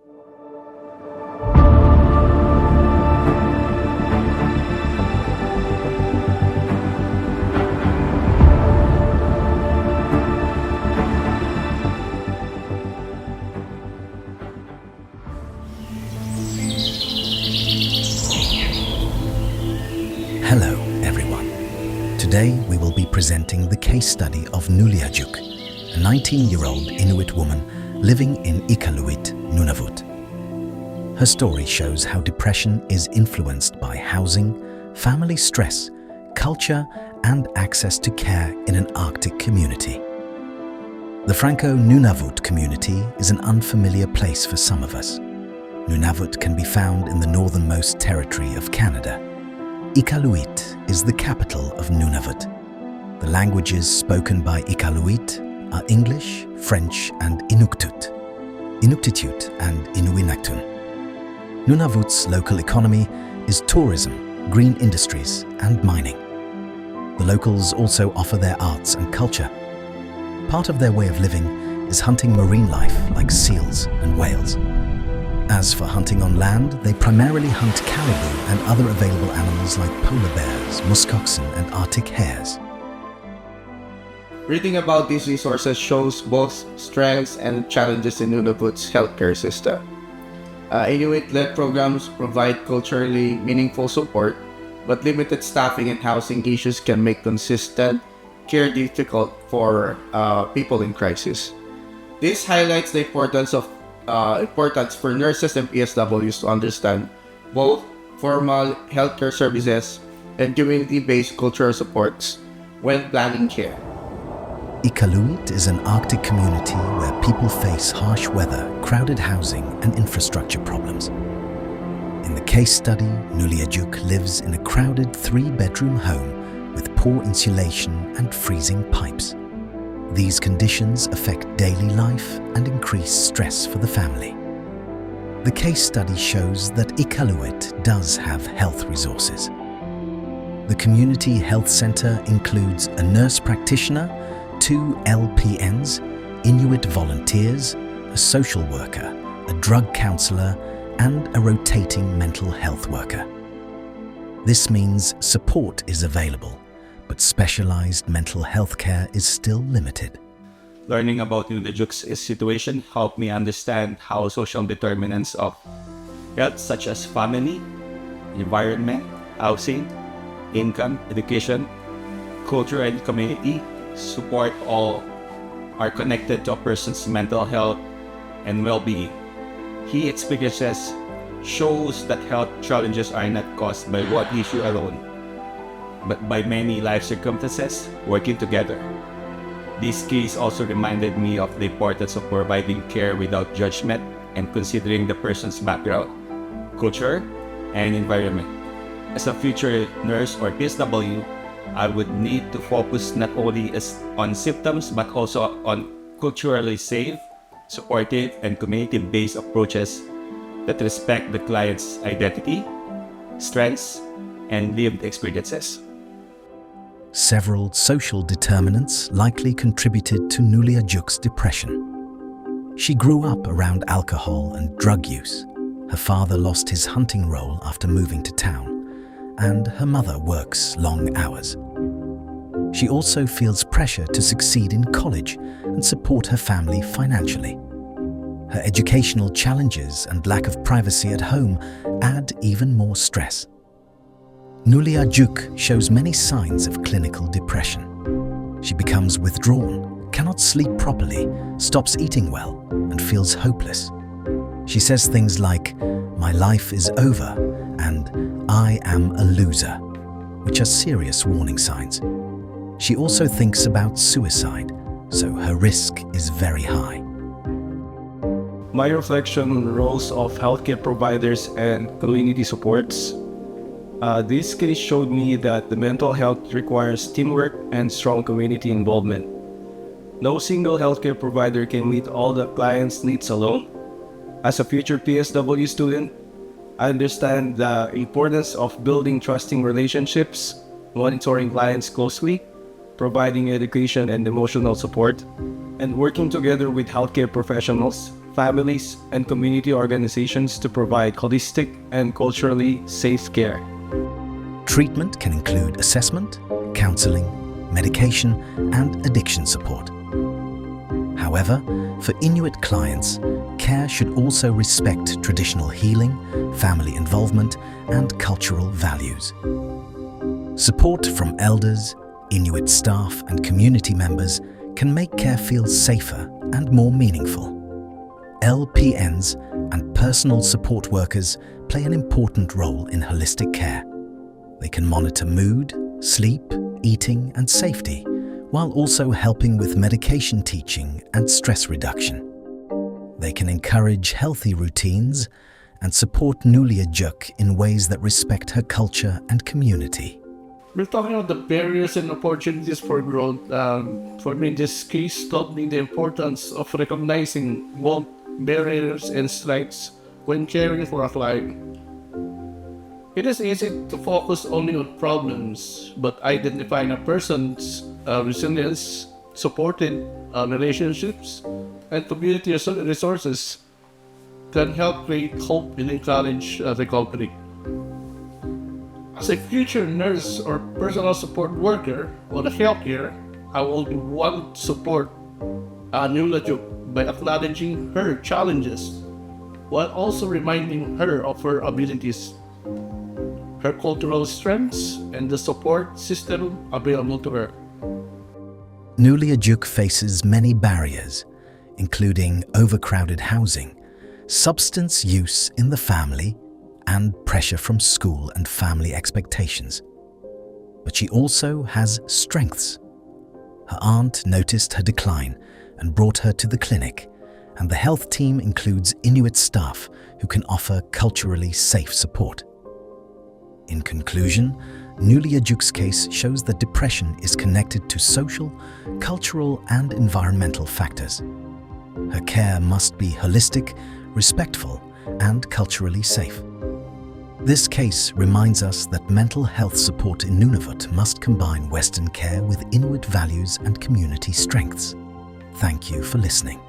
Hello, everyone. Today we will be presenting the case study of Nuliajuk, a 19-year-old Inuit woman living in Iqaluit, Nunavut. Her story shows how depression is influenced by housing, family stress, culture, and access to care in an Arctic community. The Franco-Nunavut community is an unfamiliar place for some of us. Nunavut can be found in the northernmost territory of Canada. Iqaluit is the capital of Nunavut. The languages spoken by Iqaluit are English, French, and Inuktitut and Inuinnaqtun. Nunavut's local economy is tourism, green industries, and mining. The locals also offer their arts and culture. Part of their way of living is hunting marine life like seals and whales. As for hunting on land, they primarily hunt caribou and other available animals like polar bears, muskoxen, and Arctic hares. Reading about these resources shows both strengths and challenges in Nunavut's healthcare system. Inuit-led programs provide culturally meaningful support, but limited staffing and housing issues can make consistent care difficult for people in crisis. This highlights the importance for nurses and PSWs to understand both formal healthcare services and community-based cultural supports when planning care. Iqaluit is an Arctic community where people face harsh weather, crowded housing, and infrastructure problems. In the case study, Nuliajuk lives in a crowded 3-bedroom home with poor insulation and freezing pipes. These conditions affect daily life and increase stress for the family. The case study shows that Iqaluit does have health resources. The community health center includes a nurse practitioner, 2 LPNs, Inuit volunteers, a social worker, a drug counselor, and a rotating mental health worker. This means support is available, but specialized mental health care is still limited. Learning about Nuliaju's situation helped me understand how social determinants of health such as family, environment, housing, income, education, culture, and community support all are connected to a person's mental health and well-being. He experiences shows that health challenges are not caused by one issue alone, but by many life circumstances working together. This case also reminded me of the importance of providing care without judgment and considering the person's background, culture, and environment. As a future nurse or PSW, I would need to focus not only on symptoms but also on culturally safe, supportive, and community-based approaches that respect the client's identity, strengths, and lived experiences. Several social determinants likely contributed to Nuliajuk's depression. She grew up around alcohol and drug use. Her father lost his hunting role after moving to town, and her mother works long hours. She also feels pressure to succeed in college and support her family financially. Her educational challenges and lack of privacy at home add even more stress. Nuliajuk shows many signs of clinical depression. She becomes withdrawn, cannot sleep properly, stops eating well, and feels hopeless. She says things like, "My life is over," and "I am a loser," which are serious warning signs. She also thinks about suicide, so her risk is very high. My reflection on the roles of healthcare providers and community supports. This case showed me that the mental health requires teamwork and strong community involvement. No single healthcare provider can meet all the client's needs alone. As a future PSW student, I understand the importance of building trusting relationships, monitoring clients closely, providing education and emotional support, and working together with healthcare professionals families, and community organizations to provide holistic and culturally safe care. Treatment can include assessment, counseling, medication, and addiction support. However, for Inuit clients, care should also respect traditional healing, family involvement, and cultural values. Support from elders, Inuit staff, and community members can make care feel safer and more meaningful. LPNs and personal support workers play an important role in holistic care. They can monitor mood, sleep, eating, and safety, while also helping with medication teaching and stress reduction. They can encourage healthy routines and support Nuliajuk in ways that respect her culture and community. We're talking about the barriers and opportunities for growth. For me, this case taught me the importance of recognizing both barriers and strengths when caring for a client. It is easy to focus only on problems, but identifying a person's resilience, supported relationships, and community resources can help create hope and encourage recovery. As a future nurse or personal support worker on healthcare, I will want to support Nuliajuk by acknowledging her challenges while also reminding her of her abilities, her cultural strengths, and the support system available to her. Nuliajuk faces many barriers, including overcrowded housing, substance use in the family, and pressure from school and family expectations. But she also has strengths. Her aunt noticed her decline and brought her to the clinic, and the health team includes Inuit staff who can offer culturally safe support. In conclusion, Nuliajuk's case shows that depression is connected to social, cultural, and environmental factors. Her care must be holistic, respectful, and culturally safe. This case reminds us that mental health support in Nunavut must combine Western care with Inuit values and community strengths. Thank you for listening.